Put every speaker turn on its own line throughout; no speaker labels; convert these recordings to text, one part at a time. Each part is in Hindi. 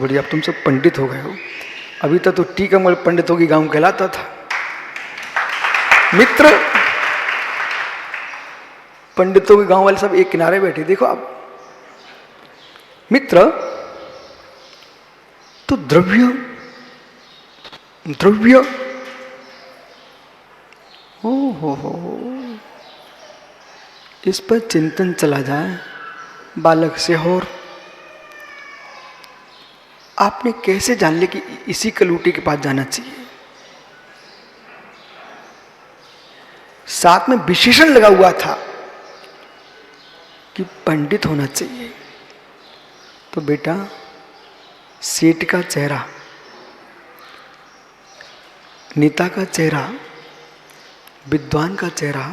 बढ़िया, अब तुम सब पंडित हो गए हो। अभी तक तो टीकमगढ़ पंडितों की गांव कहलाता था। मित्र, पंडितों के गांव वाले सब एक किनारे बैठे, देखो आप। मित्र, तो द्रव्य द्रव्य हो, इस पर चिंतन चला जाए बालक से। और आपने कैसे जान लिया कि इसी कलूटी के पास जाना चाहिए? साथ में विशेषण लगा हुआ था कि पंडित होना चाहिए। तो बेटा, सेठ का चेहरा, नेता का चेहरा, विद्वान का चेहरा,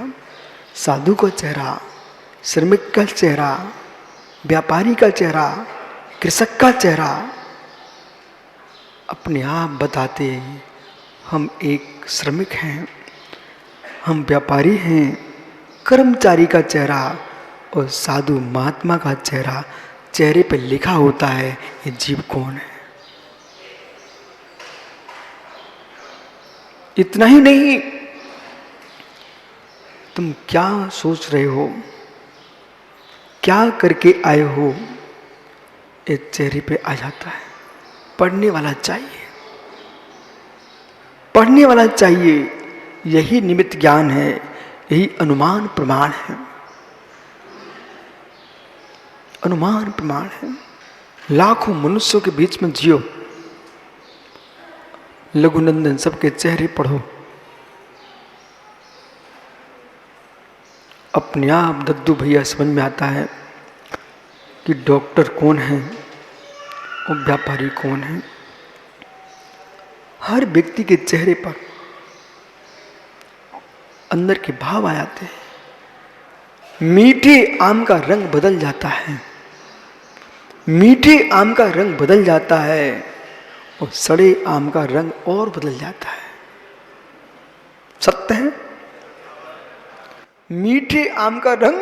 साधु का चेहरा, श्रमिक का चेहरा, व्यापारी का चेहरा, कृषक का चेहरा अपने आप बताते हम एक श्रमिक हैं, हम व्यापारी हैं। कर्मचारी का चेहरा और साधु महात्मा का चेहरा, चेहरे पर लिखा होता है ये जीव कौन है। इतना ही नहीं, तुम क्या सोच रहे हो, क्या करके आए हो, ये चेहरे पे आ जाता है। पढ़ने वाला चाहिए, पढ़ने वाला चाहिए। यही निमित्त ज्ञान है, यही अनुमान प्रमाण है। अनुमान प्रमाण है। लाखों मनुष्यों के बीच में जियो, लघुनंदन सबके चेहरे पढ़ो, अपने आप दद्दू भैया समझ में आता है कि डॉक्टर कौन है और व्यापारी कौन है। हर व्यक्ति के चेहरे पर अंदर के भाव आ जाते हैं। मीठे आम का रंग बदल जाता है, मीठे आम का रंग बदल जाता है और सड़े आम का रंग और बदल जाता है। सत्य है। मीठे आम का रंग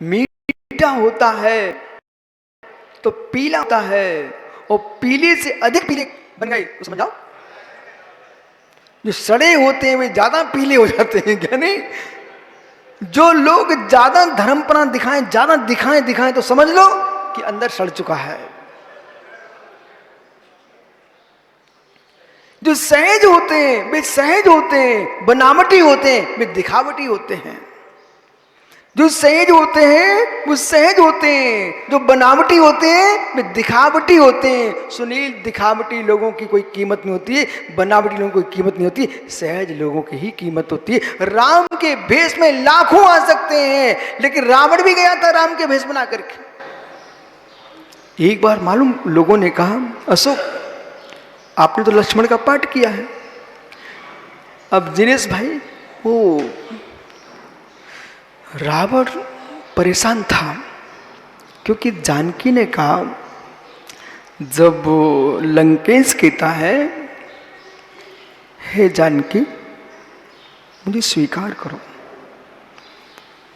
मीठा होता है तो पीला होता है, और पीले से अधिक पीले बन गए तो समझ जाओ। जो सड़े होते हैं वे ज्यादा पीले हो जाते हैं, क्या नहीं? जो लोग ज्यादा धर्मपना दिखाएं, ज्यादा दिखाएं तो समझ लो कि अंदर सड़ चुका है। जो सहज होते हैं वे सहज होते हैं, बनावटी होते हैं वे दिखावटी होते हैं। जो सहज होते हैं वो सहज होते हैं, जो बनावटी होते हैं वे दिखावटी होते हैं। सुनील, दिखावटी लोगों की कोई कीमत नहीं होती है, बनावटी लोगों की कोई कीमत नहीं होती, सहज लोगों की ही कीमत होती है। राम के भेष में लाखों आ सकते हैं, लेकिन रावण भी गया था राम के भेष बना करके। एक बार मालूम, लोगों ने कहा, अशोक आपने तो लक्ष्मण का पाठ किया है। अब दिनेश भाई, वो रावण परेशान था क्योंकि जानकी ने कहा, जब लंकेश कहता है, हे जानकी मुझे स्वीकार करो,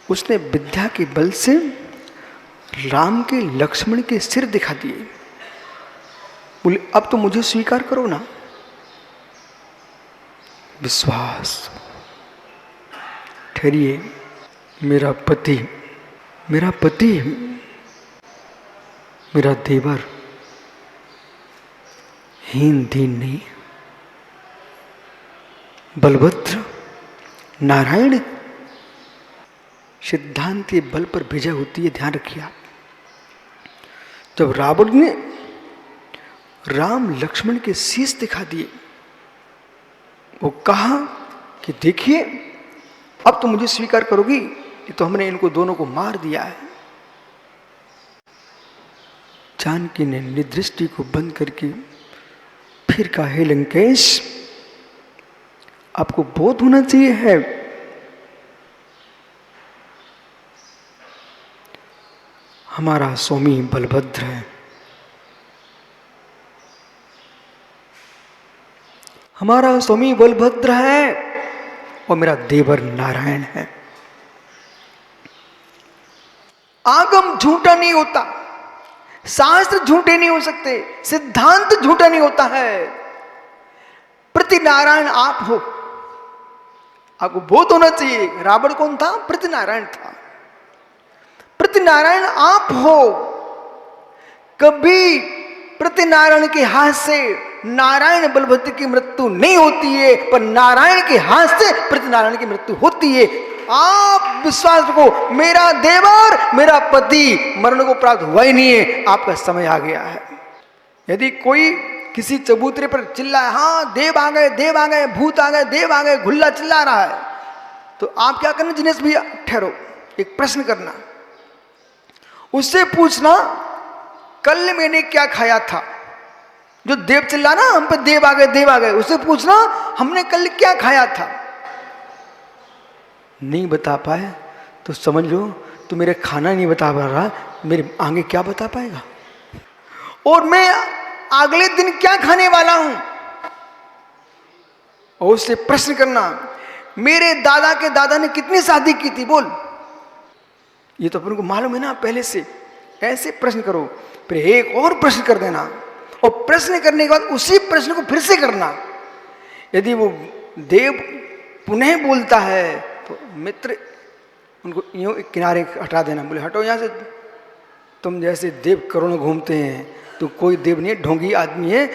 उसने विद्या के बल से राम के लक्ष्मण के सिर दिखा दिए। बोले अब तो मुझे स्वीकार करो ना। विश्वास, ठहरिए, मेरा पति, मेरा पति, मेरा देवर हीन दीन नहीं, बलभद्र नारायण सिद्धांत के बल पर विजय होती है, ध्यान रखिए आप। जब रावण ने राम लक्ष्मण के शीश दिखा दिए, वो कहा कि देखिए अब तो मुझे स्वीकार करोगी, ये तो हमने इनको दोनों को मार दिया है। जानकी ने निदृष्टि को बंद करके फिर कहा, हे लंकेश आपको बोध होना चाहिए है, हमारा स्वामी बलभद्र है, हमारा स्वामी बलभद्र है और मेरा देवर नारायण है। आगम झूठा नहीं होता, शास्त्र झूठे नहीं हो सकते, सिद्धांत झूठा नहीं होता है। प्रतिनारायण आप हो, आपको बोध होना चाहिए। रावण कौन था? प्रतिनारायण था। प्रतिनारायण आप हो। कभी प्रतिनारायण के हाथ से नारायण बलभद्र की मृत्यु नहीं होती है, पर नारायण के हाथ से प्रतिनारायण की मृत्यु होती है। आप विश्वास रखो, मेरा देवर, मेरा पति मरण को प्राप्त हुआ ही नहीं है, आपका समय आ गया है। यदि कोई किसी चबूतरे पर चिल्लाए, हाँ देव आ गए, देव आ गए, भूत आ गए, देव आ गए, गुल्ला चिल्ला रहा है, तो आप क्या करना? जिनेश भैया ठहरो, एक प्रश्न करना, उससे पूछना कल मैंने क्या खाया था। जो देव चिल्ला ना हम पे, देव आ गए, देव आ गए, उससे पूछना हमने कल क्या खाया था। नहीं बता पाए तो समझ लो तो मेरे खाना नहीं बता पा रहा, मेरे आगे क्या बता पाएगा, और मैं अगले दिन क्या खाने वाला हूं। और उससे प्रश्न करना, मेरे दादा के दादा ने कितनी शादी की थी, बोल। ये तो अपन को मालूम है ना पहले से। ऐसे प्रश्न करो, फिर एक और प्रश्न कर देना, और प्रश्न करने के बाद उसी प्रश्न को फिर से करना। यदि वो देव पुनः बोलता है तो मित्र उनको यूं किनारे हटा देना, बोले हटो यहां से, तुम जैसे देव करोड़ों घूमते हैं, तो कोई देव नहीं है, ढोंगी आदमी है।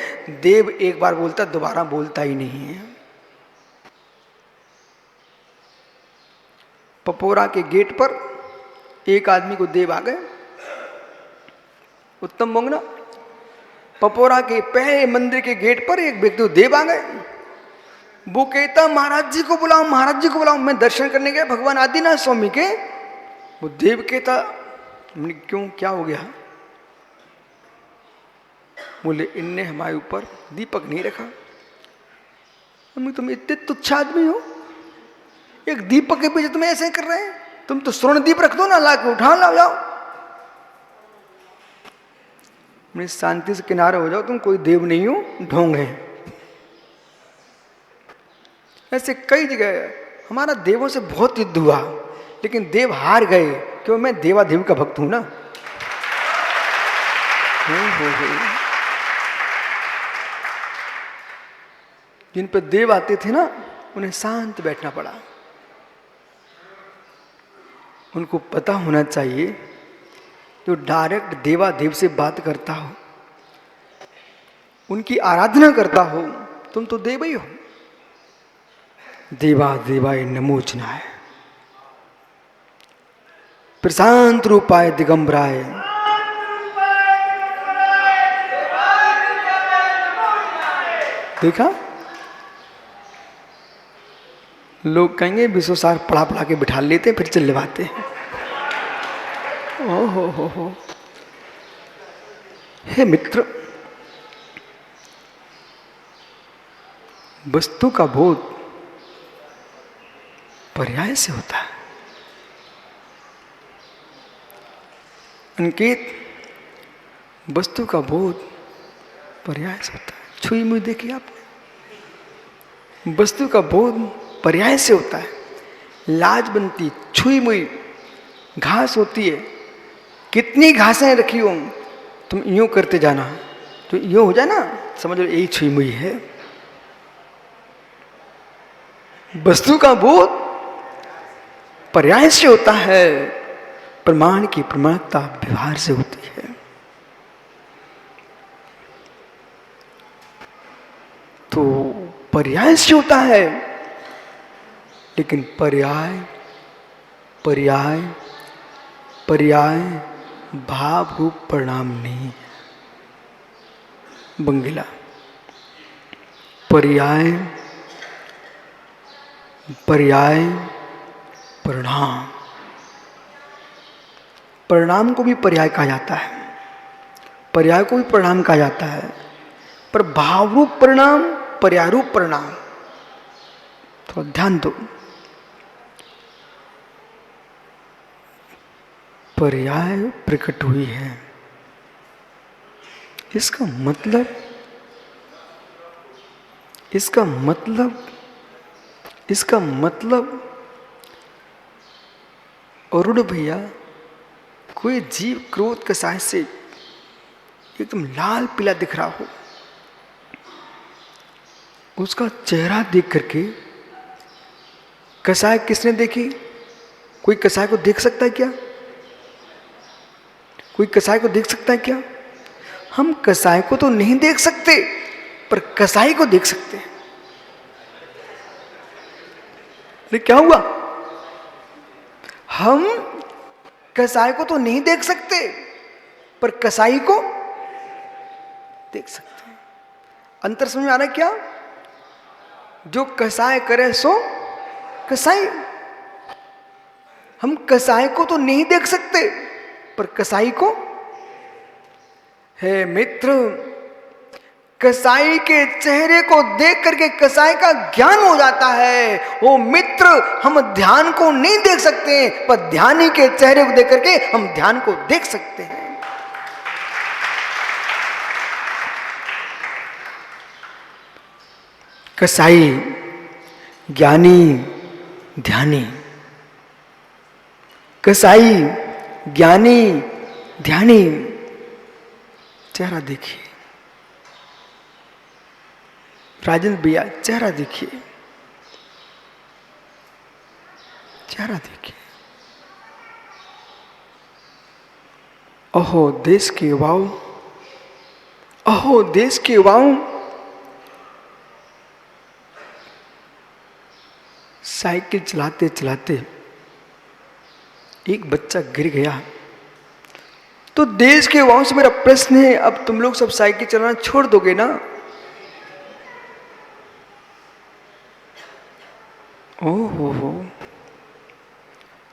देव एक बार बोलता दोबारा बोलता ही नहीं है। पपोरा के गेट पर एक आदमी को देव आ गए, उत्तम मोंगना। पपोरा के पहले मंदिर के गेट पर एक व्यक्ति को देव आ गए। वो कहता महाराज जी को बुलाओ, महाराज जी को बुलाओ। मैं दर्शन करने गया भगवान आदिनाथ स्वामी के। वो देव कहता क्यों, क्या हो गया? बोले इनने हमारे ऊपर दीपक नहीं रखा। तुम इतने तुच्छ आदमी हो, एक दीपक के पीछे तुम ऐसे कर रहे हैं, तुम तो स्वर्ण दीप रख दो ना, ला के उठा लाओ जाओ। शांति से किनारे हो जाओ, तुम कोई देव नहीं हो, ढोंग है। ऐसे कई जगह हमारा देवों से बहुत युद्ध हुआ, लेकिन देव हार गए, क्यों? मैं देवादेव का भक्त हूं ना। जिन पर देव आते थे ना, उन्हें शांत बैठना पड़ा। उनको पता होना चाहिए, जो डायरेक्ट देवादेव से बात करता हो, उनकी आराधना करता हो, तुम तो देव ही हो। देवा देवाय नमोचनाय, प्रशांत रूपाय दिगंबराय। देखा, लोग कहेंगे विश्वसार पढ़ा पढ़ा के बिठा लेते फिर चिल्लवाते हैं। ओ हो। हे मित्र, वस्तु का बोध पर्याय से होता है। अंकित, वस्तु का बोध पर्याय से होता है। छुई मुई देखी आपने? वस्तु का बोध पर्याय से होता है। लाज बनती, छुई मुई घास होती है, कितनी घासें रखी हो, तुम यूं करते जाना, तो यूं हो जाए ना, समझ लो यही छुई मुई है। वस्तु का बोध पर्याय से होता है, प्रमाण की प्रमाणिकता व्यवहार से होती है। तो पर्याय से होता है, लेकिन पर्याय पर्याय पर्याय भाव रूप परिणाम नहीं। बंगिला पर्याय पर्याय परिणाम, परिणाम को भी पर्याय कहा जाता है, पर्याय को भी परिणाम कहा जाता है, पर भाव रूप परिणाम, पर्याय रूप परिणाम, थोड़ा ध्यान दो। पर्याय प्रकट हुई है, इसका मतलब अरुण भैया, कोई जीव क्रोध कसाय से एकदम लाल पीला दिख रहा हो, उसका चेहरा देख करके कसाय किसने देखी? कोई कसाय को देख सकता है क्या? कोई कसाय को देख सकता है क्या? हम कसाय को तो नहीं देख सकते, पर कसाई को देख सकते हैं। अरे क्या हुआ? हम कसाई को तो नहीं देख सकते, पर कसाई को देख सकते हैं। अंतर समझ में आ रहा है क्या? जो कसाय करे सो कसाई। हम कसाई को तो नहीं देख सकते, पर कसाई को। हे मित्र, कसाई के चेहरे को देख करके कसाई का ज्ञान हो जाता है। वो मित्र, हम ध्यान को नहीं देख सकते, पर ध्यानी के चेहरे को देख करके हम ध्यान को देख सकते हैं। कसाई, ज्ञानी, ध्यानी। कसाई, ज्ञानी, ध्यानी। चेहरा देखिए राजेंद्र भैया, चेहरा देखिए, चेहरा देखिए। अहो देश के युवाओं, अहो देश के युवाओं, साइकिल चलाते चलाते एक बच्चा गिर गया, तो देश के युवाओं से मेरा प्रश्न है, अब तुम लोग सब साइकिल चलाना छोड़ दोगे ना? ओहो,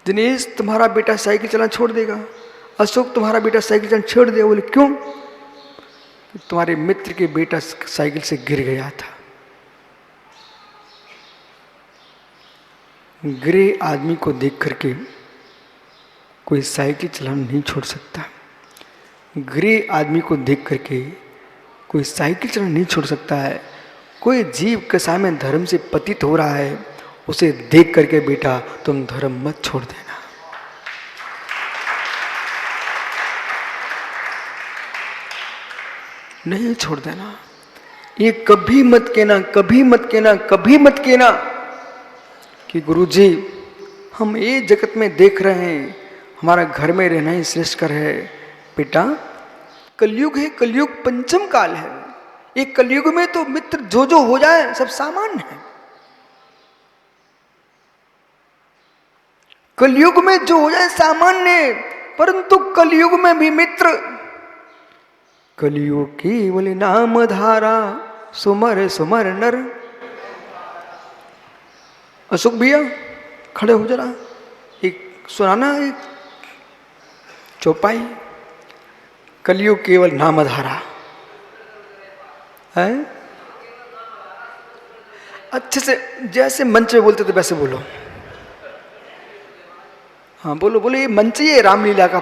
दिनेश तुम्हारा बेटा साइकिल चलाना छोड़ देगा, अशोक तुम्हारा बेटा साइकिल चलाना छोड़ देगा। बोले क्यों? तुम्हारे मित्र के बेटा साइकिल से गिर गया था। गिरे आदमी को देख करके कोई साइकिल चलाना नहीं छोड़ सकता। गिरे आदमी को देख करके कोई साइकिल चलाना नहीं छोड़ सकता है। कोई जीव कसाय में धर्म से पतित हो रहा है, उसे देख करके बेटा तुम धर्म मत छोड़ देना। नहीं छोड़ देना। ये कभी मत कहना, कभी मत कहना, कभी मत कहना कि गुरुजी हम ये जगत में देख रहे हैं, हमारा घर में रहना ही श्रेष्ठकर है। बेटा कलयुग है, कलयुग पंचम काल है। ये कलयुग में तो मित्र जो हो जाए सब सामान्य है। कलयुग में जो हो जाए सामान्य, परंतु कलयुग में भी मित्र, कलयुग केवल नाम धारा, सुमर सुमर नर। अशोक भैया खड़े हो जरा, एक सुनाना एक चौपाई। कलयुग केवल नाम धारा है। अच्छे से जैसे मंच में बोलते थे वैसे बोलो। हाँ बोलो बोलो, ये मंच ही है रामलीला का।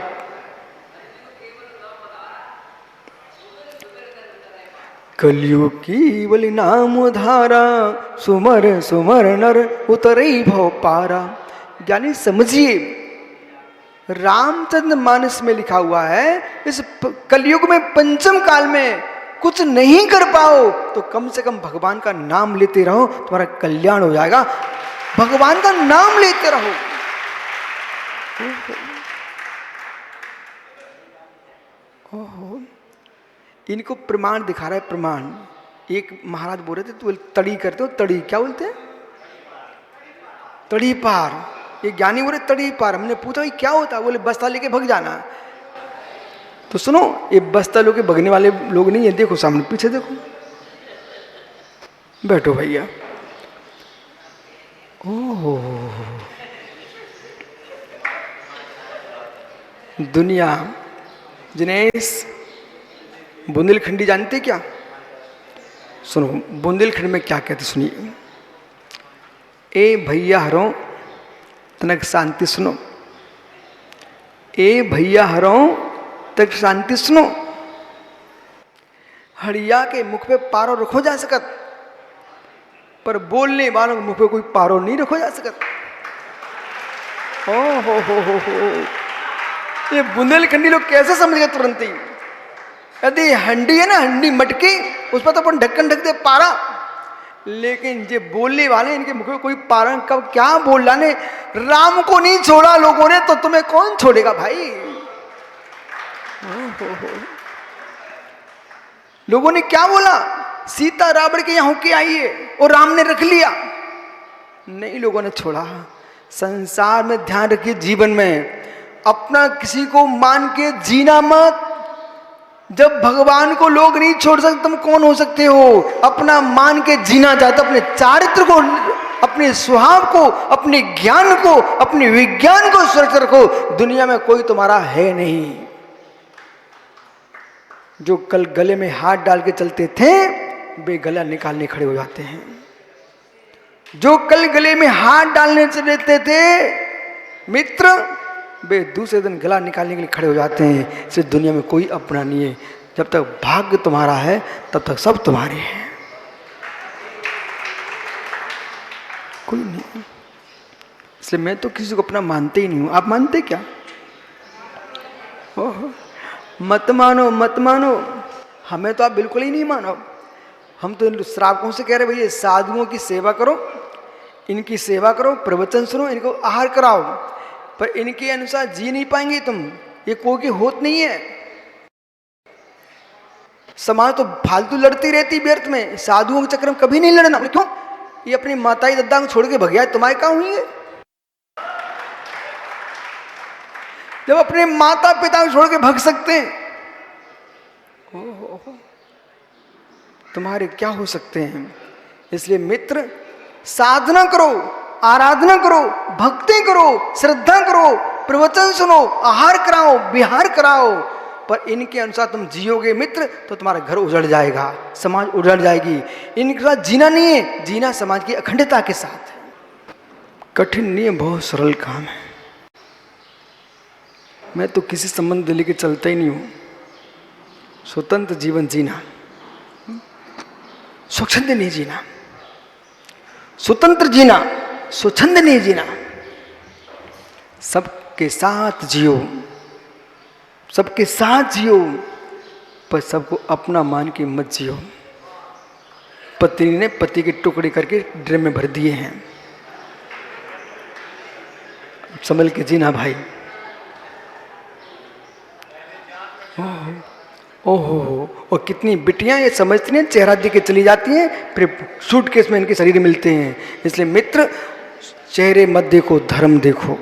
कलयुग केवल नाम धारा, सुमर सुमर नर उतरई भव पारा। यानी समझिए, रामचंद्र मानस में लिखा हुआ है, इस कलयुग में पंचम काल में कुछ नहीं कर पाओ तो कम से कम भगवान का नाम लेते रहो, तुम्हारा कल्याण हो जाएगा। भगवान का नाम लेते रहो। ओहो, इनको प्रमाण दिखा रहा है, प्रमाण। एक महाराज बोल रहे थे तो तड़ी करते हो, तड़ी क्या बोलते हैं? तड़ी पार। ये ज्ञानी बोले तड़ी पार। हमने पूछा क्या होता है? बोले बस्ता लेके भग जाना। तो सुनो, ये बस्ता लेके भगने वाले लोग नहीं है। देखो सामने पीछे देखो, बैठो भैया। ओह, दुनिया। दिनेश बुंदेलखंडी जानते क्या? सुनो बुंदेलखंड में क्या कहते सुनिए। ए भैया हरो तनक शांति सुनो, ए भैया हरो तक शांति सुनो। हड़िया के मुख पे पारो रखो जा सकत, पर बोलने वालों के मुख पे कोई पारो नहीं रखो जा सकत। ओ हो, ये बुंदेलखंडी लोग कैसे समझ गए तुरंत ही। यदि हंडी है ना, हंडी मटकी, उस पर तो अपन ढक्कन ढक दे पारा, लेकिन ये बोलने वाले इनके मुख में कोई पारा कब क्या बोल रहा ने, राम को नहीं छोड़ा लोगों ने तो तुम्हें कौन छोड़ेगा भाई। लोगों ने क्या बोला, सीता रावण के यहां होके आई है और राम ने रख लिया, नहीं लोगों ने छोड़ा। संसार में ध्यान रखिए, जीवन में अपना किसी को मान के जीना मत। जब भगवान को लोग नहीं छोड़ सकते, तुम कौन हो सकते हो। अपना मान के जीना चाहते, अपने चारित्र को, अपने स्वभाव को, अपने ज्ञान को, अपने विज्ञान को सुरक्षित रखो। दुनिया में कोई तुम्हारा है नहीं। जो कल गले में हाथ डाल के चलते थे, वे गला निकालने खड़े हो जाते हैं। जो कल गले में हाथ डालने से लेते थे मित्र, वे दूसरे दिन गला निकालने के लिए खड़े हो जाते हैं। इस दुनिया में कोई अपना नहीं है। जब तक भाग्य तुम्हारा है तब तक सब तुम्हारे हैं, कोई नहीं। इसलिए मैं तो किसी को अपना मानते ही नहीं हूं। आप मानते क्या? ओहो, मत मानो मत मानो, हमें तो आप बिल्कुल ही नहीं मानो। हम तो इन श्रावकों से कह रहे भैया साधुओं की सेवा करो, इनकी सेवा करो, प्रवचन सुनो, इनको आहार कराओ, पर इनके अनुसार जी नहीं पाएंगे तुम। ये कोई की होत नहीं है। समाज तो फालतू लड़ती रहती व्यर्थ में, साधुओं के चक्कर में कभी नहीं लड़ना। क्यों? ये अपनी माताई दद्दा को छोड़ के भग गया, तुम्हारे कहाँ हुई है? जब अपने माता पिता को छोड़ के भग सकते हैं, तुम्हारे क्या हो सकते हैं। इसलिए मित्र, साधना करो, आराधना करो, भक्ति करो, श्रद्धा करो, प्रवचन सुनो, आहार कराओ, विहार कराओ, पर इनके अनुसार तुम जियोगे मित्र तो तुम्हारा घर उजड़ जाएगा, समाज उजड़ जाएगी। इनके साथ जीना नहीं है, जीना समाज की अखंडता के साथ है। कठिन नहीं है, बहुत सरल काम है। मैं तो किसी संबंध लेके चलता ही नहीं हूं। स्वतंत्र जीवन जीना, स्वच्छंद नहीं जीना, स्वतंत्र जीना, स्वच्छंद नहीं जीना। सबके साथ जियो, सबके साथ जियो, पर सबको अपना मान के मत जियो। पत्नी ने पति के टुकड़े करके ड्रम में भर दिए हैं, संभल के जीना भाई। ओहो, और कितनी बिटियां ये समझती हैं चेहरा दे के चली जाती हैं, फिर सूटकेस में इनके शरीर मिलते हैं। इसलिए मित्र, चेहरे मत देखो, धर्म देखो।